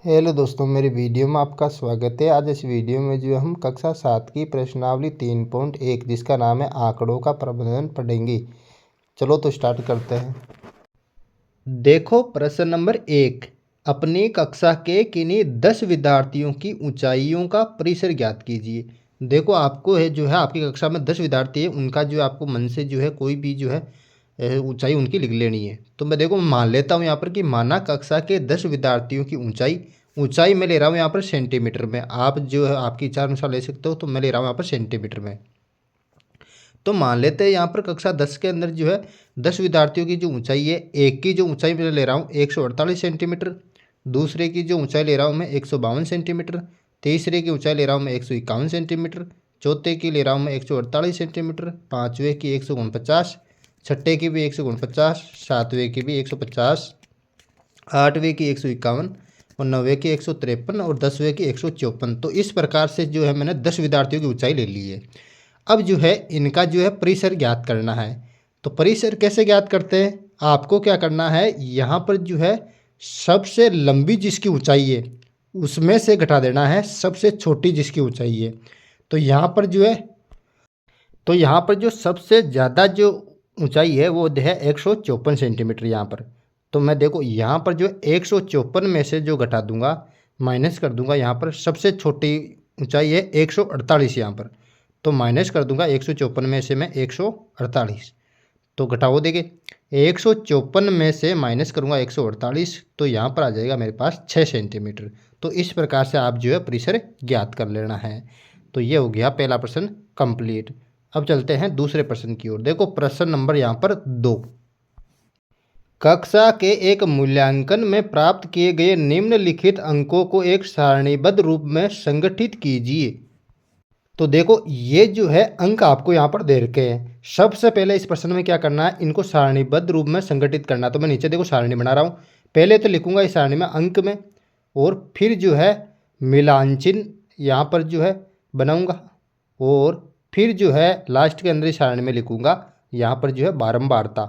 Hello दोस्तों, मेरी video में आपका स्वागत है। आज इस वीडियो में जो हम कक्षा 7 की प्रश्नावली 3.1 जिसका नाम है आंकड़ों का प्रबंधन पढ़ेंगे। चलो तो स्टार्ट करते हैं। देखो प्रश्न नंबर 1। अपनी कक्षा के किन्हीं 10 विद्यार्थियों की ऊंचाइयों का परिसर ज्ञात कीजिए। देखो आपको है जो है आपकी कक्षा में 10 विद्यार्थी है, उनका जो आपको मन से जो है कोई भी जो है ऊंचाई उनकी लिख लेनी है। तो मैं देखो मान लेता हूँ यहाँ पर कि माना कक्षा के 10 विद्यार्थियों की ऊंचाई ऊंचाई मैं ले रहा हूँ यहाँ पर सेंटीमीटर में। आप जो है आपकी इच्छा अनुसार ले सकते हो, तो मैं ले रहा हूँ यहाँ पर सेंटीमीटर में। तो मान लेते हैं यहाँ पर कक्षा 10 के अंदर जो है 10 विद्यार्थियों की जो ऊंचाई है, एक की जो ऊंचाई मैं ले रहा हूँ 148 सेंटीमीटर, दूसरे की जो ऊंचाई ले रहा हूँ मैं 152 सेंटीमीटर, तीसरे की ऊंचाई ले रहा हूँ मैं 151 सेंटीमीटर, चौथे की ले रहा हूँ मैं 148 सेंटीमीटर, पाँचवें की 149, छठे की भी 149, सातवें की भी 150, आठवें की 151 और नौवें की 153 और 10वें की 154। तो इस प्रकार से जो है मैंने 10 विद्यार्थियों की ऊंचाई ले ली है। अब जो है इनका जो है परिसर ज्ञात करना है। तो परिसर कैसे ज्ञात करते हैं? आपको क्या करना है, यहाँ पर जो है सबसे लंबी जिसकी ऊंचाई है उसमें से घटा देना है सबसे छोटी जिसकी ऊंचाई है। तो यहाँ पर जो है जो सबसे ज़्यादा जो ऊंचाई है वो है 154 सेंटीमीटर यहाँ पर। तो मैं देखो यहाँ पर जो 154 में से जो घटा दूंगा, माइनस कर दूंगा, यहाँ पर सबसे छोटी ऊंचाई है 148 यहाँ पर। तो माइनस कर दूंगा 154 में से मैं 148, तो घटाओ देंगे 154 में से माइनस करूंगा 148, तो यहाँ पर आ जाएगा मेरे पास 6 सेंटीमीटर। तो इस प्रकार से आप जो है परिसर ज्ञात कर लेना है। तो ये हो गया पहला प्रश्न कंप्लीट। अब चलते हैं दूसरे प्रश्न की ओर। देखो प्रश्न नंबर यहाँ पर 2। कक्षा के एक मूल्यांकन में प्राप्त किए गए निम्नलिखित अंकों को एक सारणीबद्ध रूप में संगठित कीजिए। तो देखो ये जो है अंक आपको यहाँ पर दे रखे हैं। सबसे पहले इस प्रश्न में क्या करना है, इनको सारणीबद्ध रूप में संगठित करना। तो मैं नीचे देखो सारणी बना रहा हूँ। पहले तो लिखूंगा इस सारणी में अंक में, और फिर जो है मिलान चिन्ह यहाँ पर जो है बनाऊंगा, और फिर जो है लास्ट के अंदर इस सारणी में लिखूंगा यहाँ पर जो है बारंबारता।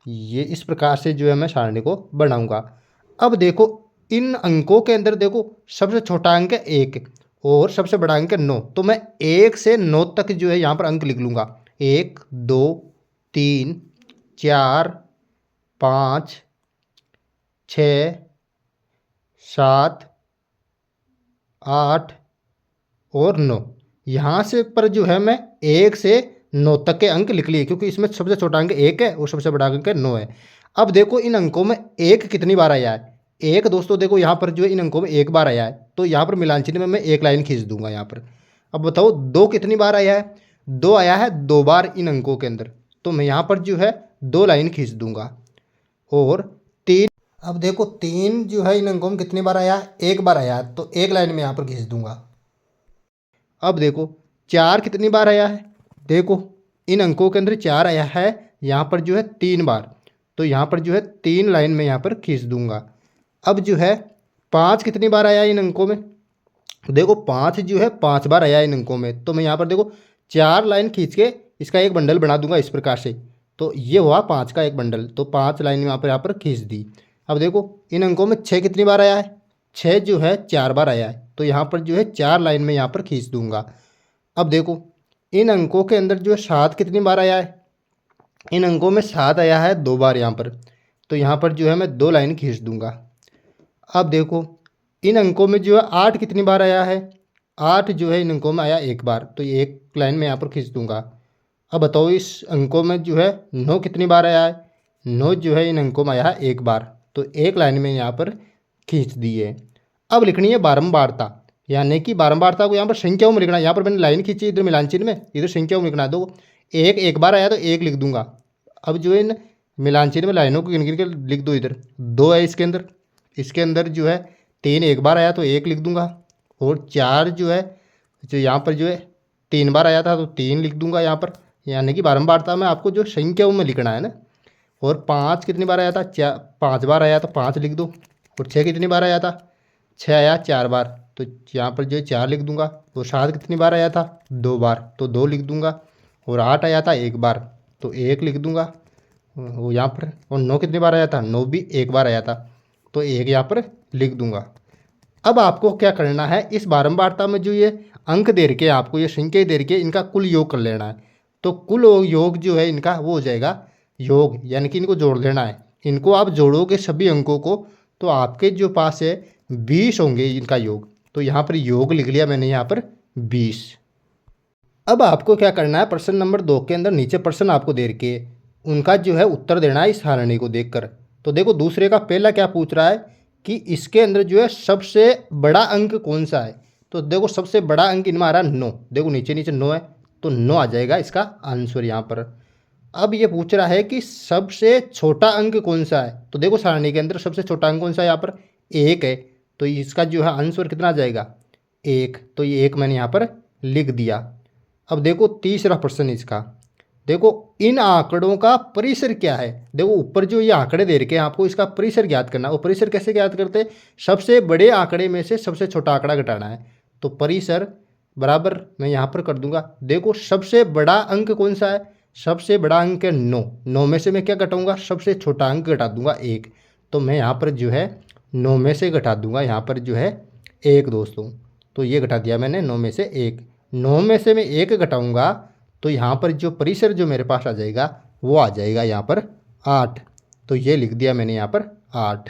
ये इस प्रकार से जो है मैं सारणी को बनाऊंगा। अब देखो इन अंकों के अंदर देखो सबसे छोटा अंक है 1 और सबसे बड़ा अंक है 9। तो मैं 1 से 9 तक जो है यहाँ पर अंक लिख लूँगा। 1 2 3 4 5 6 7 8 और 9। यहाँ से पर जो है मैं 1 से 9 तक के अंक लिख लिए, क्योंकि इसमें सबसे छोटा अंक 1 है और सबसे बड़ा अंक 9 है। अब देखो इन अंकों में 1 कितनी बार आया है। 1 दोस्तों देखो यहाँ पर जो है इन अंकों में 1 बार आया है, तो यहाँ पर मिलान चिन्ह में मैं एक लाइन खींच दूंगा यहाँ पर। अब बताओ 2 कितनी बार आया है। 2 आया है 2 बार इन अंकों के अंदर, तो मैं यहाँ पर जो है 2 लाइन खींच दूंगा। और 3, अब देखो 3 जो है इन अंकों में कितनी बार आया है, 1 बार आया है, तो एक लाइन में यहाँ पर खींच दूंगा। अब देखो 4 कितनी बार आया है, देखो इन अंकों के अंदर 4 आया है, यहाँ पर जो है 3 बार, तो यहाँ पर जो है 3 लाइन में यहाँ पर खींच दूंगा। अब जो है 5 कितनी बार आया है इन अंकों में, देखो 5 जो है 5 बार आया है इन अंकों में, तो मैं यहाँ पर देखो 4 लाइन खींच के इसका एक बंडल बना दूंगा इस प्रकार से। तो ये हुआ 5 का एक बंडल, तो 5 लाइन यहाँ पर खींच दी। अब देखो इन अंकों में 6 कितनी बार आया है, 6 जो है 4 बार आया है, तो यहाँ पर जो है 4 लाइन में यहाँ पर खींच दूंगा। अब देखो इन अंकों के अंदर जो है 7 कितनी बार आया है, इन अंकों में 7 आया है 2 बार यहाँ पर, तो यहाँ पर जो है मैं 2 लाइन खींच दूंगा। अब देखो इन अंकों में जो है 8 कितनी बार आया है, 8 जो है इन अंकों में आया 1 बार, तो ये एक लाइन में यहाँ पर खींच दूंगा। अब बताओ इस अंकों में जो है 9 कितनी बार आया है, 9 जो है इन अंकों में आया है 1 बार, तो एक लाइन में यहाँ पर खींच दिए। अब लिखनी है बारंबारता, यानी कि बारंबारता को यहाँ पर संख्याओं में लिखना है। यहाँ पर मैंने लाइन खींची इधर मिलान चिन्ह में, इधर संख्याओं में लिखना है। दो एक बार आया तो 1 लिख दूंगा। अब जो है इन मिलान चिन्ह में लाइनों को गिन गिन के लिख दो। इधर 2 है इसके अंदर जो है 3 1 बार आया तो 1 लिख दूंगा, और 4 जो है जो यहाँ पर जो है 3 बार आया था तो 3 लिख दूंगा यहाँ पर, यानी कि बारंबारता में आपको जो संख्याओं में लिखना है ना। और 5 कितनी बार आया था, 5 बार आया तो 5 लिख दो। और 6 कितनी बार आया था, 6 आया 4 बार, तो यहाँ पर जो है 4 लिख दूंगा। और 7 कितनी बार आया था, 2 बार, तो 2 लिख दूंगा। और 8 आया था 1 बार, तो 1 लिख दूंगा वो यहाँ पर। और 9 कितनी बार आया था, 9 भी 1 बार आया था, तो 1 यहाँ पर लिख दूंगा। अब आपको क्या करना है, इस बारंबारता में जो ये अंक दे रखे हैं आपको, ये संख्या दे रखी है, इनका कुल योग कर लेना है। तो कुल योग जो है इनका वो हो जाएगा योग, यानी कि इनको जोड़ लेना है। इनको आप जोड़ोगे सभी अंकों को तो आपके जो पास है 20 होंगे इनका योग। तो यहाँ पर योग लिख लिया मैंने यहाँ पर 20। अब आपको क्या करना है, प्रश्न नंबर 2 के अंदर नीचे प्रश्न आपको दे रखे उनका जो है उत्तर देना है इस सारणी को देखकर। तो देखो दूसरे का पहला क्या पूछ रहा है कि इसके अंदर जो है सबसे बड़ा अंक कौन सा है। तो देखो सबसे बड़ा अंक इनमें आ रहा है 9, देखो नीचे नीचे 9 है तो 9 आ जाएगा इसका आंसर यहाँ पर। अब ये पूछ रहा है कि सबसे छोटा अंक कौन सा है। तो देखो सारणी के अंदर सबसे छोटा अंक कौन सा है, यहाँ पर 1 है। तो इसका जो है आंसर कितना आ जाएगा 1। तो ये 1 मैंने यहाँ पर लिख दिया। अब देखो तीसरा प्रश्न इसका, देखो इन आंकड़ों का परिसर क्या है। देखो ऊपर जो ये आंकड़े दे रखे हैं आपको, इसका परिसर ज्ञात करना है। वो परिसर कैसे ज्ञात करते हैं, सबसे बड़े आंकड़े में से सबसे छोटा आंकड़ा घटाना है। तो परिसर बराबर मैं यहाँ पर कर दूंगा। देखो सबसे बड़ा अंक कौन सा है, सबसे बड़ा अंक है 9। 9 में से मैं क्या घटाऊंगा, सबसे छोटा अंक घटा दूंगा 1। तो मैं यहाँ पर जो है 9 में से घटा दूंगा यहाँ पर जो है 1 दोस्तों। तो ये घटा दिया मैंने 9 में से 1। 9 में से मैं 1 घटाऊंगा तो यहाँ पर जो परिसर जो मेरे पास आ जाएगा वो आ जाएगा यहाँ पर 8। तो ये लिख दिया मैंने यहाँ पर 8।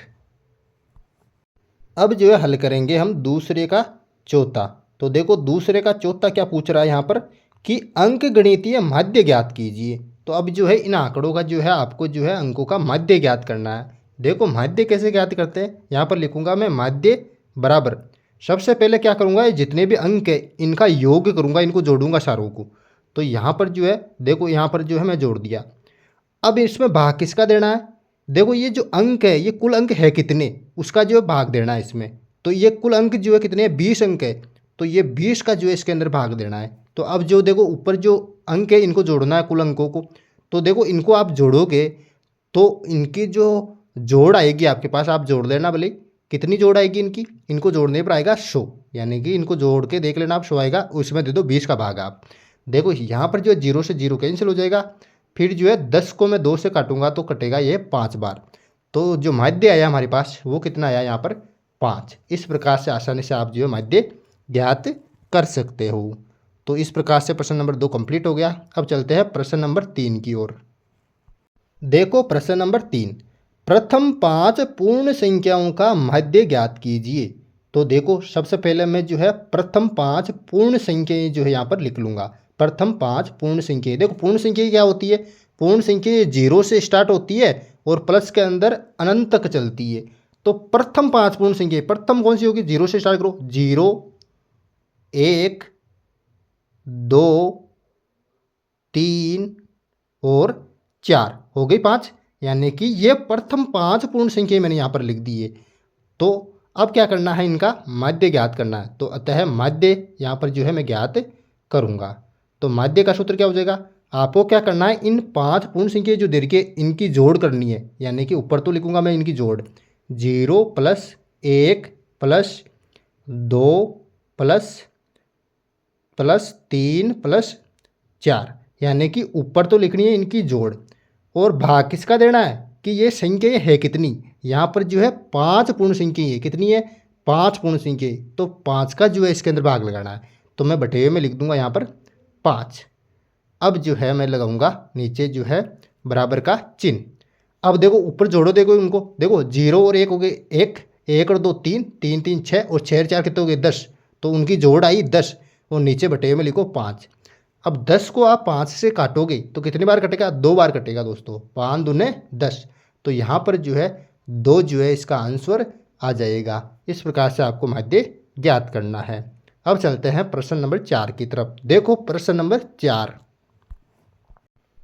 अब जो है हल करेंगे हम दूसरे का चौथा। तो देखो दूसरे का चौथा क्या पूछ रहा है यहाँ पर कि अंक गणितीय माध्य ज्ञात कीजिए। तो अब जो है इन आंकड़ों का जो है आपको जो है अंकों का माध्य ज्ञात करना है। देखो माध्य कैसे ज्ञात करते हैं, यहाँ पर लिखूंगा मैं माध्य बराबर, सबसे पहले क्या करूँगा, जितने भी अंक है इनका योग करूँगा, इनको जोड़ूंगा सारों को। तो यहाँ पर जो है देखो यहाँ पर जो है मैं जोड़ दिया। अब इसमें भाग किसका देना है, देखो ये जो अंक है ये कुल अंक है कितने, उसका जो है भाग देना है इसमें। तो ये कुल अंक जो है कितने हैं, 20 अंक है। तो ये 20 का जो है इसके अंदर भाग देना है। तो अब जो देखो ऊपर जो अंक है इनको जोड़ना है कुल अंकों को। तो देखो इनको आप जोड़ोगे तो इनकी जो जोड़ आएगी आपके पास, आप जोड़ लेना भले कितनी जोड़ आएगी इनकी, इनको जोड़ने पर आएगा 100, यानी कि इनको जोड़ के देख लेना आप 100 आएगा, उसमें दे दो 20 का भाग आप। देखो यहाँ पर जो है 0 से 0 कैंसिल हो जाएगा। फिर जो है 10 को मैं 2 से काटूंगा तो कटेगा ये 5 बार। तो जो माध्य आया हमारे पास वो कितना आया यहाँ पर 5। इस प्रकार से आसानी से आप जो है माध्य ज्ञात कर सकते हो। तो इस प्रकार से प्रश्न नंबर 2 कंप्लीट हो गया। अब चलते हैं प्रश्न नंबर 3 की ओर। देखो प्रश्न नंबर 3, प्रथम 5 पूर्ण संख्याओं का माध्य ज्ञात कीजिए। तो देखो सबसे पहले मैं जो है प्रथम 5 पूर्ण संख्याएं जो है यहाँ पर लिख लूँगा। प्रथम 5 पूर्ण संख्याएं, देखो पूर्ण संख्या क्या होती है, पूर्ण संख्या 0 से स्टार्ट होती है और प्लस के अंदर अनंत तक चलती है। तो प्रथम 5 पूर्ण संख्या, प्रथम कौन सी होगी, 0 से स्टार्ट करो, 0 1 2 3 और 4 हो गई 5, यानी कि ये प्रथम 5 पूर्ण संख्या मैंने यहाँ पर लिख दी है। तो अब क्या करना है, इनका माध्य ज्ञात करना है। तो अतः माध्य यहाँ पर जो है मैं ज्ञात करूँगा। तो माध्य का सूत्र क्या हो जाएगा, आपको क्या करना है, इन 5 पूर्ण संख्या जो दे के इनकी जोड़ करनी है, यानी कि ऊपर तो लिखूंगा मैं इनकी जोड़ 0 प्लस 1 प्लस 2 प्लस 3 प्लस 4, यानी कि ऊपर तो लिखनी है इनकी जोड़ और भाग किसका देना है कि ये संख्या है कितनी। यहाँ पर जो है 5 पूर्ण संख्या है, कितनी है 5 पूर्ण संख्या, तो 5 का जो है इसके अंदर भाग लगाना है। तो मैं बटे में लिख दूंगा यहाँ पर 5। अब जो है मैं लगाऊंगा नीचे जो है बराबर का चिन्ह। अब देखो ऊपर जोड़ो, देखो उनको, देखो 0 और 1 हो गए 1, 1 और 2 3, 3 3 6 और 6 4 कितने हो गए 10। तो उनकी जोड़ आई 10 और नीचे बटे में लिखो 5। अब 10 को आप 5 से काटोगे तो कितनी बार कटेगा, 2 बार कटेगा दोस्तों, 5 दूने 10। तो यहाँ पर जो है 2 जो है इसका आंसर आ जाएगा। इस प्रकार से आपको माध्य ज्ञात करना है। अब चलते हैं प्रश्न नंबर 4 की तरफ। देखो प्रश्न नंबर 4,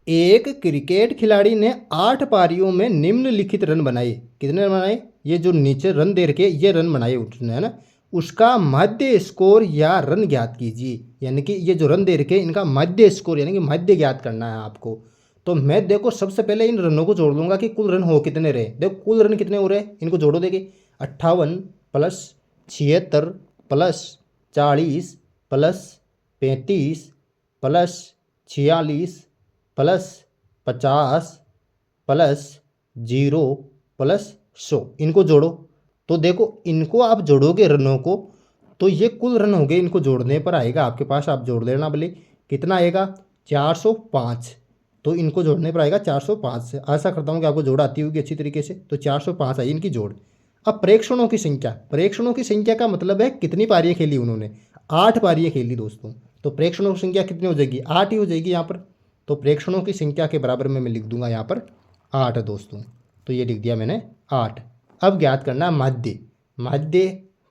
एक क्रिकेट खिलाड़ी ने 8 पारियों में निम्नलिखित रन बनाए। कितने रन बनाए, ये जो नीचे रन दे रखे ये रन बनाए उसने, है ना। उसका माध्य स्कोर या रन ज्ञात कीजिए, यानी कि ये जो रन दे रखे इनका माध्य स्कोर यानी कि माध्य ज्ञात करना है आपको। तो मैं देखो सबसे पहले इन रनों को जोड़ लूँगा कि कुल रन हो कितने रहे। देखो कुल रन कितने हो रहे, इनको जोड़ो, देखिए 58 plus 76 plus 40 plus 35 plus 46 plus 50 plus 0 plus 100, इनको जोड़ो तो देखो इनको आप जोड़ोगे रनों को, तो ये कुल रन हो गए, इनको जोड़ने पर आएगा आपके पास, आप जोड़ लेना बोले कितना आएगा 405। तो इनको जोड़ने पर आएगा 405 से। आशा करता हूँ कि आपको जोड़ आती होगी अच्छी तरीके से। तो 405 आई इनकी जोड़। अब प्रेक्षणों की संख्या, प्रेक्षणों की संख्या का मतलब है कितनी पारियाँ खेली उन्होंने, 8 पारियाँ खेली दोस्तों। तो प्रेक्षणों की संख्या कितनी हो जाएगी, 8 ही हो जाएगी यहाँ पर। तो प्रेक्षणों की संख्या के बराबर में मैं लिख दूंगा यहाँ पर 8 दोस्तों। तो ये लिख दिया मैंने 8। अब ज्ञात करना माध्य।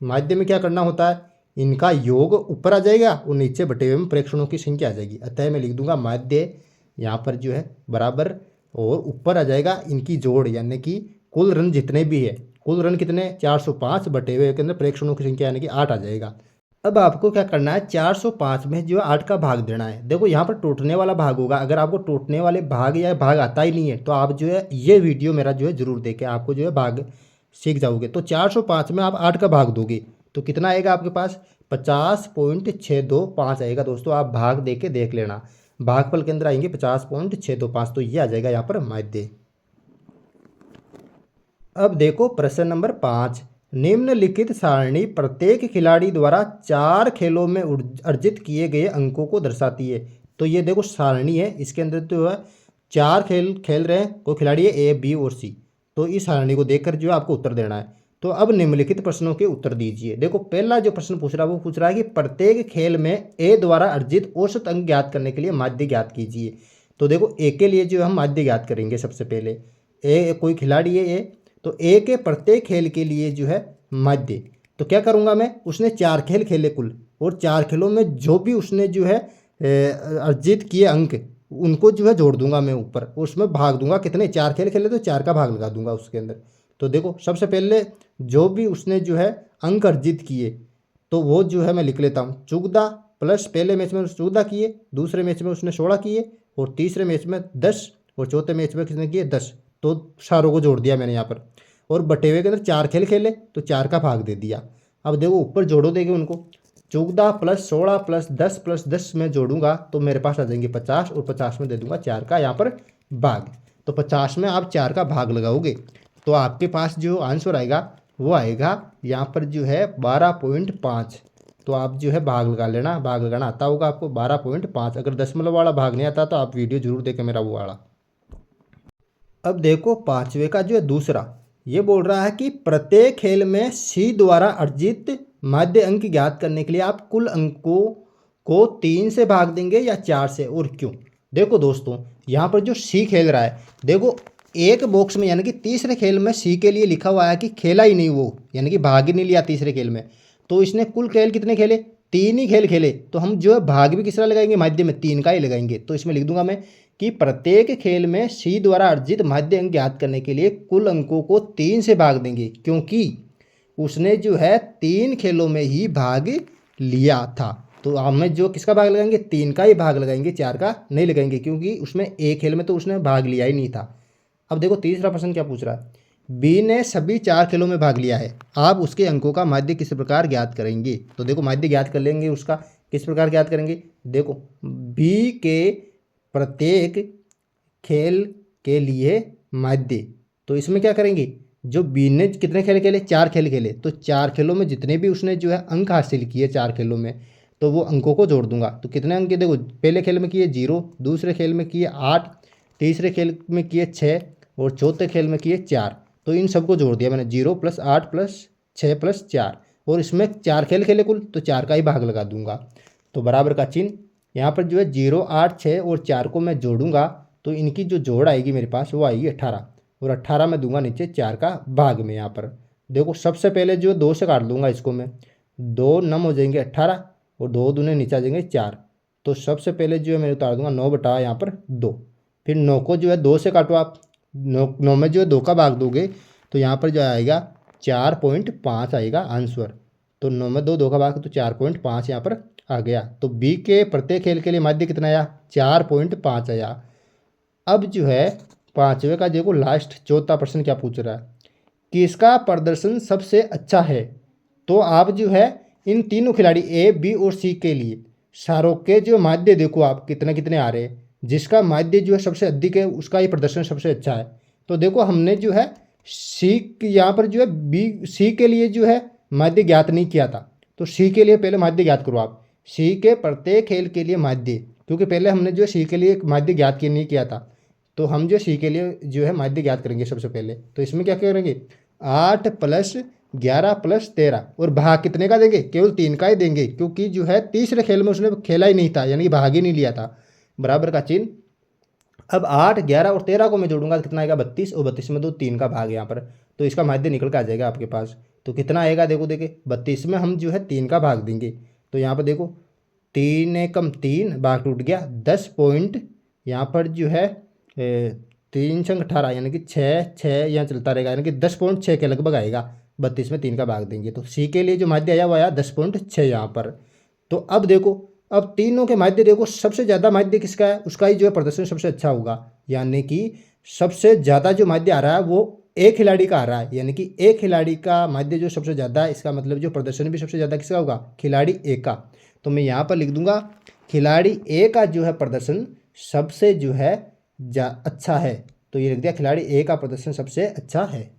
माध्य में क्या करना होता है, इनका योग ऊपर आ जाएगा और नीचे बटे हुए में प्रेक्षणों की संख्या आ जाएगी। अतः मैं लिख दूंगा माध्य यहाँ पर जो है बराबर, और ऊपर आ जाएगा इनकी जोड़, यानी कि कुल रन जितने भी है, कुल रन कितने 405 बटे हुए के अंदर प्रेक्षणों की संख्या यानी कि 8 आ जाएगा। अब आपको क्या करना है, 405 में जो है 8 का भाग देना है। देखो यहाँ पर टूटने वाला भाग होगा, अगर आपको टूटने वाले भाग या भाग आता ही नहीं है तो आप जो है ये वीडियो मेरा जो है जरूर देखें, आपको जो है भाग सीख जाओगे। तो 405 में आप 8 का भाग दोगे तो कितना आएगा आपके पास 50.625 आएगा दोस्तों। आप भाग दे के देख लेना, भागफल के अंदर आएंगे 50.625। तो ये आ जाएगा यहाँ पर माध्य। अब देखो प्रश्न नंबर 5, निम्नलिखित सारणी प्रत्येक खिलाड़ी द्वारा 4 खेलों में अर्जित किए गए अंकों को दर्शाती है। तो ये देखो सारणी है, इसके अंदर तो है 4 खेल खेल रहे हैं, कोई खिलाड़ी है ए बी और सी। तो इस सारणी को देखकर जो है आपको उत्तर देना है। तो अब निम्नलिखित प्रश्नों के उत्तर दीजिए। देखो पहला जो प्रश्न पूछ रहा है वो पूछ रहा है कि प्रत्येक खेल में ए द्वारा अर्जित औसत अंक ज्ञात करने के लिए माध्य ज्ञात कीजिए। तो देखो ए के लिए जो हम माध्य ज्ञात करेंगे सबसे पहले। ए कोई खिलाड़ी है ए, तो ए के प्रत्येक खेल के लिए जो है माध्य, तो क्या करूंगा मैं, उसने 4 खेल खेले कुल, और 4 खेलों में जो भी उसने जो है अर्जित किए अंक उनको जो है जोड़ दूंगा मैं ऊपर, उसमें भाग दूंगा कितने 4 खेल खेले तो 4 का भाग लगा दूंगा उसके अंदर। तो देखो सबसे पहले जो भी उसने जो है अंक अर्जित किए तो वो जो है मैं लिख लेता हूँ 14 प्लस, पहले मैच में उसने 14 किए, दूसरे मैच में उसने 16 किए, और तीसरे मैच में 10, और चौथे मैच में किसने किए 10। तो सारों को जोड़ दिया मैंने यहाँ पर, और बटे हुए के अंदर 4 खेल खेले तो 4 का भाग दे दिया। अब देखो ऊपर जोड़ो देंगे उनको, 14 प्लस 16 प्लस 10 में जोड़ूंगा तो मेरे पास आ जाएंगे 50, और 50 में दे दूंगा 4 का यहाँ पर भाग। तो 50 में आप 4 का भाग लगाओगे तो आपके पास जो आंसर आएगा वो आएगा यहाँ पर जो है 12.5। तो आप जो है भाग लगा लेना, भाग लगाना आता होगा आपको 12.5। अगर दशमलव वाला भाग नहीं आता तो आप वीडियो जरूर देखें मेरा वो वाला। अब देखो पांचवे का जो है दूसरा, ये बोल रहा है कि प्रत्येक खेल में सी द्वारा अर्जित माध्य अंक ज्ञात करने के लिए आप कुल अंकों को 3 से भाग देंगे या 4 से, और क्यों। देखो दोस्तों यहाँ पर जो सी खेल रहा है, देखो एक बॉक्स में यानी कि तीसरे खेल में सी के लिए लिखा हुआ है कि खेला ही नहीं वो, यानी कि भाग ही नहीं लिया तीसरे खेल में। तो इसने कुल खेल कितने खेले, 3 ही खेल खेले, तो हम जो है भाग भी किस तरह लगाएंगे, माध्य में 3 का ही लगाएंगे। तो इसमें लिख दूंगा मैं कि प्रत्येक खेल में सी द्वारा अर्जित माध्य अंक ज्ञात करने के लिए कुल अंकों को 3 से भाग देंगे, क्योंकि उसने जो है 3 खेलों में ही भाग लिया था। तो हमें जो किसका भाग लगाएंगे, 3 का ही भाग लगाएंगे, 4 का नहीं लगाएंगे, क्योंकि उसमें एक खेल में तो उसने भाग लिया ही नहीं था। अब देखो तीसरा प्रश्न क्या पूछ रहा है, बी ने सभी 4 खेलों में भाग लिया है, आप उसके अंकों का माध्य किस प्रकार ज्ञात करेंगे। तो देखो माध्य ज्ञात कर लेंगे, उसका किस प्रकार ज्ञात करेंगे। देखो बी के प्रत्येक खेल के लिए माध्य, तो इसमें क्या करेंगे, जो बी ने कितने खेल खेले, 4 खेल खेले, तो 4 खेलों में जितने भी उसने जो है अंक हासिल किए 4 खेलों में, तो वो अंकों को जोड़ दूंगा। तो कितने अंक, देखो पहले खेल में किए 0, दूसरे खेल में किए 8, तीसरे खेल में किए 6, और चौथे खेल में किए 4। तो इन सबको जोड़ दिया मैंने, 0 प्लस 8 प्लस 6 प्लस 4, और इसमें 4 खेल खेले कुल, तो 4 का ही भाग लगा दूंगा। तो बराबर का चिन्ह यहाँ पर जो है 0, 8, 6 और 4 को मैं जोड़ूंगा तो इनकी जो जोड़ आएगी मेरे पास वो आएगी 18, और 18 में दूंगा नीचे 4 का भाग में। यहाँ पर देखो सबसे पहले जो 2 से काट दूंगा इसको मैं, 2 नम हो जाएंगे 18, और 2 दूने नीचे आ जाएंगे 4। तो सबसे पहले जो है मैं उतार दूंगा 9 बटा यहाँ पर 2, फिर 9 को जो है 2 से काटो आप, 9 में जो है 2 का भाग दोगे तो यहाँ पर जो आएगा 4.5 आएगा आंसर। तो 9 में 2 का भाग तो 4.5 यहाँ पर आ गया। तो बी के प्रत्येक खेल के लिए माध्य कितना आया, 4.5 आया। अब जो है पांचवे का देखो लास्ट चौथा प्रश्न क्या पूछ रहा है, किसका प्रदर्शन सबसे अच्छा है। तो आप जो है इन तीनों खिलाड़ी ए बी और सी के लिए सारों के जो माध्य देखो आप कितने कितने आ रहे हैं, जिसका माध्य जो है सबसे अधिक है उसका ही प्रदर्शन सबसे अच्छा है। तो देखो हमने जो है सी यहाँ पर जो है बी सी के लिए जो है माध्य ज्ञात नहीं किया था, तो सी के लिए पहले माध्य ज्ञात करो आप। सी के प्रत्येक खेल के लिए माध्य, क्योंकि पहले हमने जो सी के लिए माध्य ज्ञात नहीं किया था, तो हम जो सी के लिए जो है माध्य ज्ञात करेंगे सबसे पहले। तो इसमें क्या करेंगे, 8 + 11 + 13, और भाग कितने का देंगे, केवल 3 का ही देंगे, क्योंकि जो है तीसरे खेल में उसने खेला ही नहीं था, यानी कि भाग ही नहीं लिया था। बराबर का चिन्ह। अब 8, 11 और 13 को मैं जोड़ूंगा तो कितना आएगा, 32, और 32 में 3 का भाग यहाँ पर, तो इसका माध्य निकल के आ जाएगा आपके पास। तो कितना आएगा, देखो देखिए 32 में हम जो है 3 का भाग देंगे, तो यहाँ पर देखो 3 एकम 3, भाग टूट गया, 10 पॉइंट यहाँ पर जो है 3 संग 18, यानी कि 6 यहाँ चलता रहेगा, यानी कि 10.6 के लगभग आएगा। 32 में 3 का भाग देंगे, तो सी के लिए जो माध्य आया वो आया 10.6 यहाँ पर। तो अब देखो, अब तीनों के माध्य देखो, सबसे ज़्यादा माध्य किसका है, उसका ही जो है प्रदर्शन सबसे अच्छा होगा, यानी कि सबसे ज़्यादा जो माध्य आ रहा है वो एक खिलाड़ी का आ रहा है, यानी कि एक खिलाड़ी का माध्य जो सबसे ज़्यादा है, इसका मतलब जो प्रदर्शन भी सबसे ज़्यादा किसका होगा, खिलाड़ी ए का। तो मैं यहाँ पर लिख दूंगा खिलाड़ी ए का जो है प्रदर्शन सबसे जो है अच्छा है, तो ये लिख दिया खिलाड़ी ए का प्रदर्शन सबसे अच्छा है।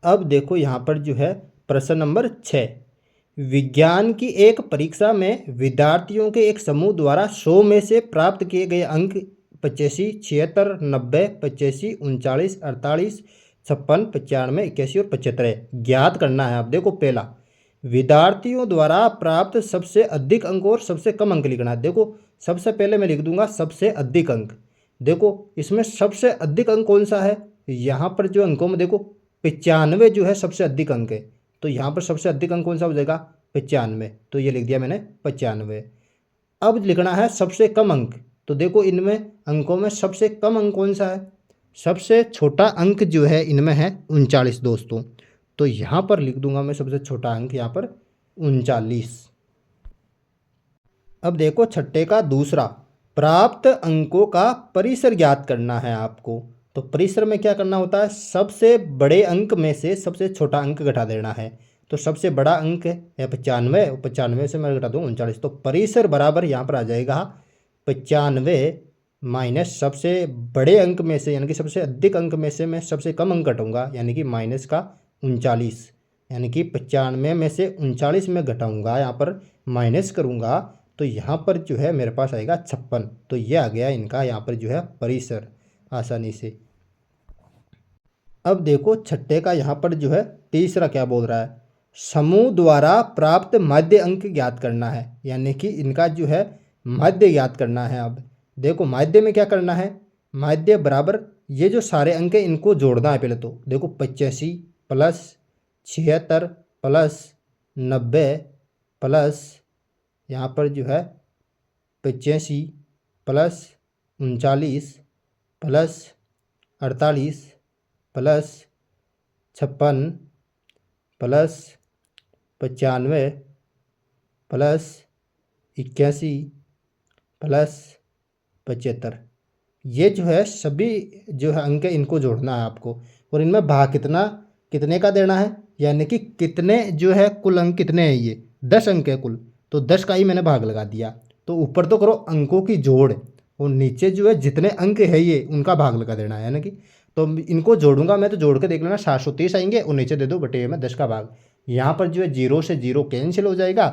अब देखो यहाँ पर जो है प्रश्न नंबर 6, विज्ञान की एक परीक्षा में विद्यार्थियों के एक समूह द्वारा 100 में से प्राप्त किए गए अंक 85, 76, 90, 85, 39, 48, 56, 95, 81 और 75 ज्ञात करना है। अब देखो पहला, विद्यार्थियों द्वारा प्राप्त सबसे अधिक अंक और सबसे कम अंक लिखना है। देखो सबसे पहले मैं लिख दूंगा सबसे अधिक अंक। देखो इसमें सबसे अधिक अंक कौन सा है, यहाँ पर जो अंकों में देखो 95 जो है सबसे अधिक अंक है, तो यहाँ पर सबसे अधिक अंक कौन सा हो जाएगा, 95, तो ये लिख दिया मैंने 95। अब लिखना है सबसे कम अंक, तो देखो इनमें अंकों में सबसे कम अंक कौन सा है, सबसे छोटा अंक जो है इनमें है 39 दोस्तों, तो यहाँ पर लिख दूंगा मैं सबसे छोटा अंक यहाँ पर 39। अब देखो छठे का दूसरा, प्राप्त अंकों का परिसर ज्ञात करना है आपको। तो परिसर में क्या करना होता है, सबसे बड़े अंक में से सबसे छोटा अंक घटा देना है। तो सबसे बड़ा अंक है 95, और 95 से मैं घटा दूँ 39, तो परिसर बराबर यहाँ पर आ जाएगा 95 माइनस सबसे बड़े अंक में से, यानी कि सबसे अधिक अंक में से मैं सबसे कम अंक घटाऊंगा, यानी कि माइनस का 39, यानी कि 95 में से 39 में घटाऊंगा, यहाँ पर माइनस करूँगा, तो यहाँ पर जो है मेरे पास आएगा 56। तो ये आ गया इनका यहाँ पर जो है परिसर आसानी से। अब देखो छठे का यहाँ पर जो है तीसरा क्या बोल रहा है, समूह द्वारा प्राप्त माध्य अंक ज्ञात करना है, यानी कि इनका जो है माध्य ज्ञात करना है। अब देखो माध्य में क्या करना है, माध्य बराबर ये जो सारे अंक हैं इनको जोड़ना है पहले। तो देखो 85 + 76 + 90 प्लस यहाँ पर जो है 85 + 39 + 48 + 56 + 95 + 81 + 75, ये जो है सभी जो है अंक इनको जोड़ना है आपको, और इनमें भाग कितने का देना है, यानी कि कितने जो है कुल अंक कितने हैं, ये 10 अंक है कुल, तो 10 का ही मैंने भाग लगा दिया। तो ऊपर तो करो अंकों की जोड़, और नीचे जो है जितने अंक है ये उनका भाग लगा देना है, यानी कि तो इनको जोड़ूंगा मैं, तो जोड़ के देख लेना 730 आएंगे, और नीचे दे दो बटे में 10 का भाग। यहाँ पर जो है 0 से 0 कैंसिल हो जाएगा,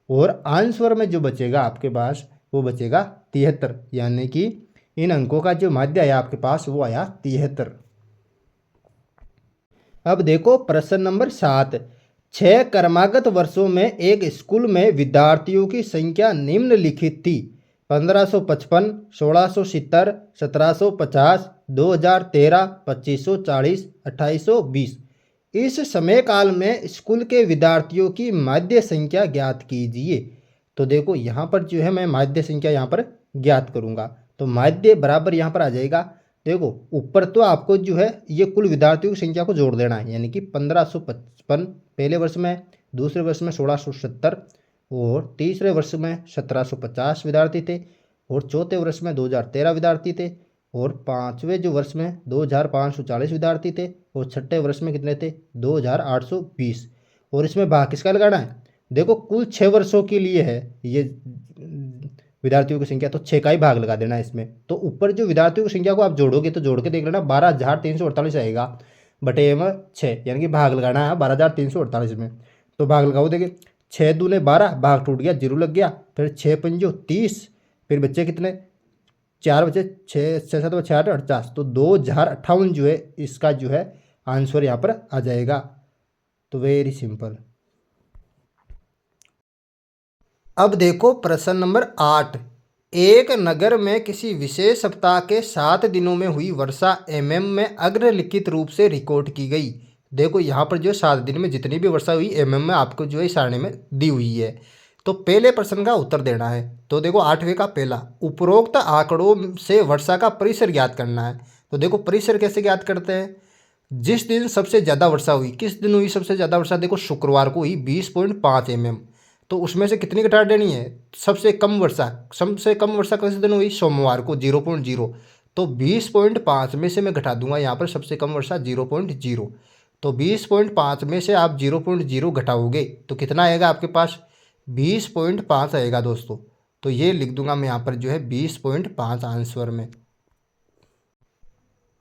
और आंसर में जो बचेगा आपके पास वो बचेगा 73, यानी कि इन अंकों का जो माध्य आया आपके पास वो आया 73। अब देखो प्रश्न नंबर 7, 6 क्रमागत वर्षों में एक स्कूल में विद्यार्थियों की संख्या निम्नलिखित थी, 1555, 1670, 1750, 2013, 2540, 2820। इस समय काल में स्कूल के विद्यार्थियों की माध्य संख्या ज्ञात कीजिए। तो देखो यहाँ पर जो है मैं माध्य संख्या यहाँ पर ज्ञात करूँगा, तो माध्य बराबर यहाँ पर आ जाएगा, देखो ऊपर तो आपको जो है ये कुल विद्यार्थियों की संख्या को जोड़ देना है, यानी कि 1555 पहले वर्ष में, दूसरे वर्ष में 1670, और तीसरे वर्ष में 1750 विद्यार्थी थे, और चौथे वर्ष में 2013 विद्यार्थी थे, और पाँचवें जो वर्ष में 2540 विद्यार्थी थे, और छठे वर्ष में कितने थे 2820। और इसमें भाग किसका लगाना है, देखो कुल 6 वर्षों के लिए है ये विद्यार्थियों की संख्या, तो 6 का ही भाग लगा देना इसमें। तो ऊपर जो विद्यार्थियों की संख्या को आप जोड़ोगे तो जोड़ के देख लेना 12,348 आएगा बटे में 6, यानी कि भाग लगाना है 12,348 में। तो भाग लगाओ, देखिए 6 दूने 12, भाग टूट गया, जीरो लग गया, फिर 6 पंजो 30, फिर बच्चे कितने, 4 बचे, 6 6 7 6 8 48, तो 2,058 जो है इसका जो है आंसर यहाँ पर आ जाएगा। तो वेरी सिंपल। अब देखो प्रश्न नंबर 8। एक नगर में किसी विशेष सप्ताह के 7 दिनों में हुई वर्षा में अग्रलिखित रूप से रिकॉर्ड की गई। देखो यहाँ पर जो 7 दिन में जितनी भी वर्षा हुई में आपको जो है सारणी में दी हुई है। तो पहले प्रश्न का उत्तर देना है। तो देखो 8वें का पहला, उपरोक्त आंकड़ों से वर्षा का परिसर ज्ञात करना है। तो देखो परिसर कैसे ज्ञात करते हैं, जिस दिन सबसे ज़्यादा वर्षा हुई, किस दिन हुई सबसे ज़्यादा वर्षा, देखो शुक्रवार को हुई 20.5 तो उसमें से कितनी घटा देनी है, सबसे कम वर्षा किस दिन हुई, सोमवार को 0.0, तो 20.5 में से मैं घटा दूंगा यहाँ पर सबसे कम वर्षा 0.0। तो 20.5 में से आप 0.0 घटाओगे तो कितना आएगा आपके पास, 20.5 आएगा दोस्तों। तो ये लिख दूंगा मैं यहाँ पर जो है 20.5 आंसर में।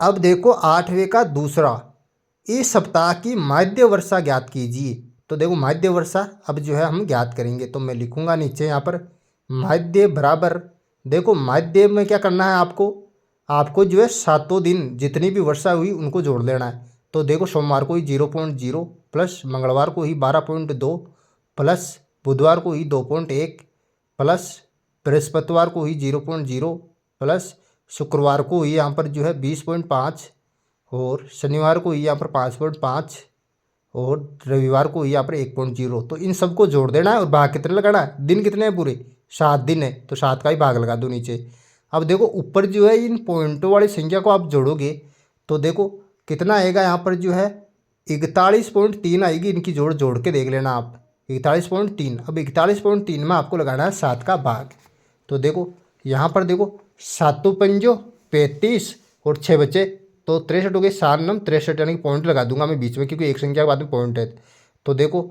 अब देखो 8वें का दूसरा, इस सप्ताह की माध्य वर्षा ज्ञात कीजिए। तो देखो माध्य वर्षा अब जो है हम ज्ञात करेंगे। तो मैं लिखूंगा नीचे यहाँ पर माध्य बराबर, देखो माध्य में क्या करना है आपको जो है 7 दिन जितनी भी वर्षा हुई उनको जोड़ लेना है। तो देखो सोमवार को ही 0.0 प्लस मंगलवार को ही 12.2 प्लस बुधवार को ही 2.1 प्लस बृहस्पतिवार को ही 0.0 प्लस शुक्रवार को ही यहाँ पर जो है 20.5 और शनिवार को ही यहाँ पर 5.5 और रविवार को यहाँ पर 1.0। तो इन सबको जोड़ देना है और भाग कितने लगाना है, दिन कितने हैं पूरे, 7 दिन है, तो 7 का ही भाग लगा दो नीचे। अब देखो ऊपर जो है इन पॉइंटों वाली संख्या को आप जोड़ोगे तो देखो कितना आएगा, यहाँ पर जो है 41.3 आएगी। इनकी जोड़ के देख लेना आप, 41.3। अब 41.3 में आपको लगाना है 7 का भाग। तो देखो यहाँ पर देखो 7 पंजो 35 और 6 बचे, तो 63 हो गए, 7 नम 63, यानी कि पॉइंट लगा दूंगा मैं बीच में क्योंकि एक संख्या के बाद में पॉइंट है। तो देखो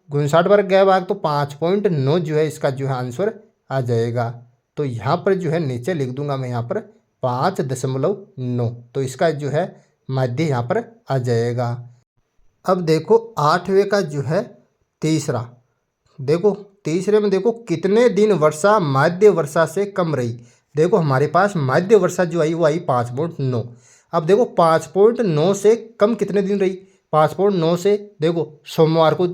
59 बार गया भाग तो 5.9 जो है इसका जो है आंसर आ जाएगा। तो यहाँ पर जो है नीचे लिख दूंगा मैं यहाँ पर 5.9, तो इसका जो है माध्य यहाँ पर आ जाएगा। अब देखो 8वें का जो है तीसरा, देखो तीसरे में देखो कितने दिन वर्षा माध्य वर्षा से कम रही। देखो हमारे पास माध्य वर्षा जो आई वो आई 5.9। अब देखो 5.9 से कम कितने दिन रही, 5.9 से देखो सोमवार को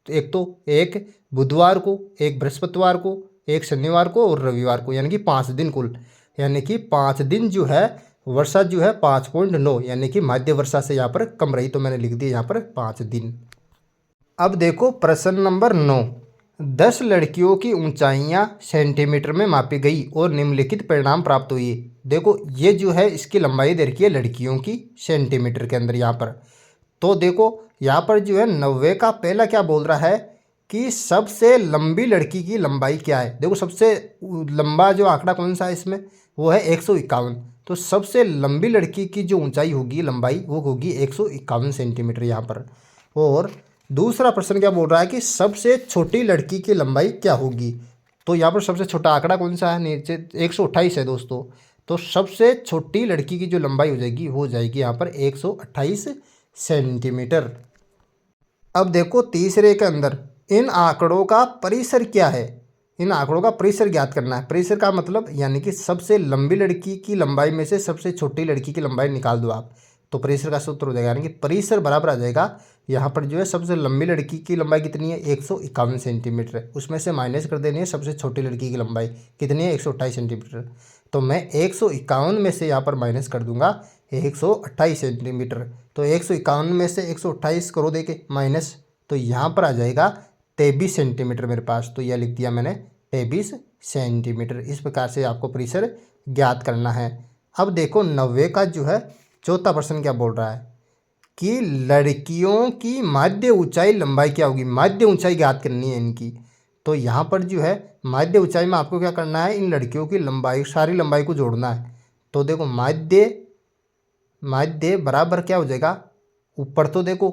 एक, तो एक बुधवार को, एक बृहस्पतिवार को, एक शनिवार को और रविवार को, यानी कि 5 दिन कुल, यानी कि 5 दिन जो है वर्षा जो है 5.9 यानी कि माध्य वर्षा से यहाँ पर कम रही। तो मैंने लिख दिया यहाँ पर 5 दिन। अब देखो प्रश्न नंबर 9, 10 लड़कियों की ऊंचाइयां सेंटीमीटर में मापी गई और निम्नलिखित परिणाम प्राप्त हुए। देखो ये जो है इसकी लंबाई दे रखी है लड़कियों की सेंटीमीटर के अंदर यहाँ पर। तो देखो यहाँ पर जो है 90 का पहला क्या बोल रहा है कि सबसे लंबी लड़की की लंबाई क्या है। देखो सबसे लंबा जो आंकड़ा कौन सा है इसमें, वो है 151। तो सबसे लंबी लड़की की जो ऊंचाई होगी, लंबाई, वो होगी 151 सेंटीमीटर यहाँ पर। और दूसरा प्रश्न क्या बोल रहा है कि सबसे छोटी लड़की की लंबाई क्या होगी। तो यहाँ पर सबसे छोटा आंकड़ा कौन सा है, नीचे 128 है दोस्तों। तो सबसे छोटी लड़की की जो लंबाई हो जाएगी यहाँ पर 128 सेंटीमीटर। अब देखो तीसरे के अंदर इन आंकड़ों का परिसर क्या है, इन आंकड़ों का परिसर ज्ञात करना है। परिसर का मतलब यानी कि सबसे लंबी लड़की की लंबाई में से सबसे छोटी लड़की की लंबाई निकाल दो आप, तो परिसर का सूत्र हो जाएगा, यानी कि परिसर बराबर आ जाएगा। यहाँ पर जो है सबसे लंबी लड़की की लंबाई कितनी है, 151 सेंटीमीटर है, उसमें से माइनस कर देनी है सबसे छोटी लड़की की लंबाई कितनी है, 128 सेंटीमीटर। तो मैं 151 में से यहाँ पर माइनस कर दूंगा 128 सेंटीमीटर। तो 151 में से 128 करो दे के माइनस, तो यहाँ पर आ जाएगा 23 सेंटीमीटर मेरे पास। तो यह लिख दिया मैंने 23 सेंटीमीटर। इस प्रकार से आपको परिसर ज्ञात करना है। अब देखो 90 का जो है चौथा प्रश्न क्या बोल रहा है कि लड़कियों की माध्य ऊंचाई लंबाई क्या होगी, माध्य ऊंचाई ज्ञात करनी है इनकी। तो यहाँ पर जो है माध्य ऊंचाई में आपको क्या करना है, इन लड़कियों की लंबाई, सारी लंबाई को जोड़ना है। तो देखो माध्य बराबर क्या हो जाएगा, ऊपर तो देखो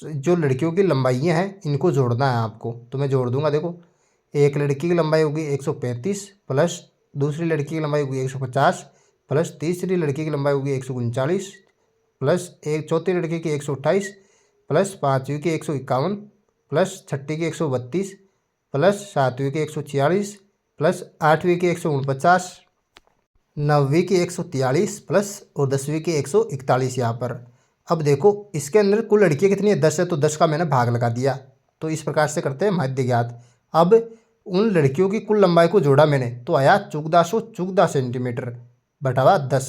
जो लड़कियों की लंबाइयाँ हैं इनको जोड़ना है आपको। तो मैं जोड़ दूंगा, देखो एक लड़की की लंबाई होगी 135 प्लस दूसरी लड़की की लंबाई होगी 150 प्लस तीसरी लड़की की लंबाई होगी 139 प्लस एक चौथी लड़की की 128 प्लस पाँचवीं की 151 प्लस छठी की 132 प्लस सातवीं की 146 प्लस आठवीं की 149 नौवीं की 143 प्लस और 10वीं की 141 यहाँ पर। अब देखो इसके अंदर कुल लड़कियाँ कितनी है, 10 है, तो 10 का मैंने भाग लगा दिया। तो इस प्रकार से करते हैं माध्य ज्ञात। अब उन लड़कियों की कुल लंबाई को जोड़ा मैंने तो आया 1414 सेंटीमीटर बटा 10।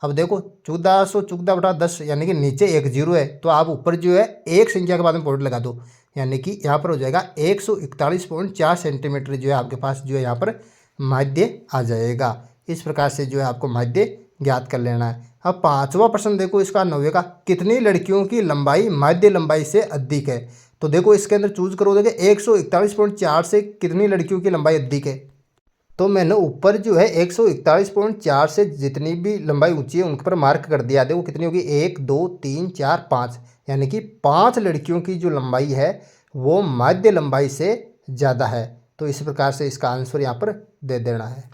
अब देखो 1414 बटा 10 यानी कि नीचे एक जीरो है, तो आप ऊपर जो है एक संख्या के बाद में पॉइंट लगा दो, यानी कि यहाँ पर हो जाएगा 141.4 सेंटीमीटर जो है आपके पास जो है यहाँ पर माध्य आ जाएगा। इस प्रकार से जो है आपको माध्य ज्ञात कर लेना है। अब पांचवा प्रश्न देखो इसका 9वें का, कितनी लड़कियों की लंबाई माध्य लंबाई से अधिक है। तो देखो इसके अंदर चूज करो, देखिए 141.4 से कितनी लड़कियों की लंबाई अधिक है। तो मैंने ऊपर जो है 141.4 से जितनी भी लंबाई ऊंची है उन पर मार्क कर दिया। देखो कितनी होगी, 1 2 3 4 5, यानी कि 5 लड़कियों की जो लंबाई है वो माध्य लंबाई से ज़्यादा है। तो इस प्रकार से इसका आंसर यहाँ पर दे देना है।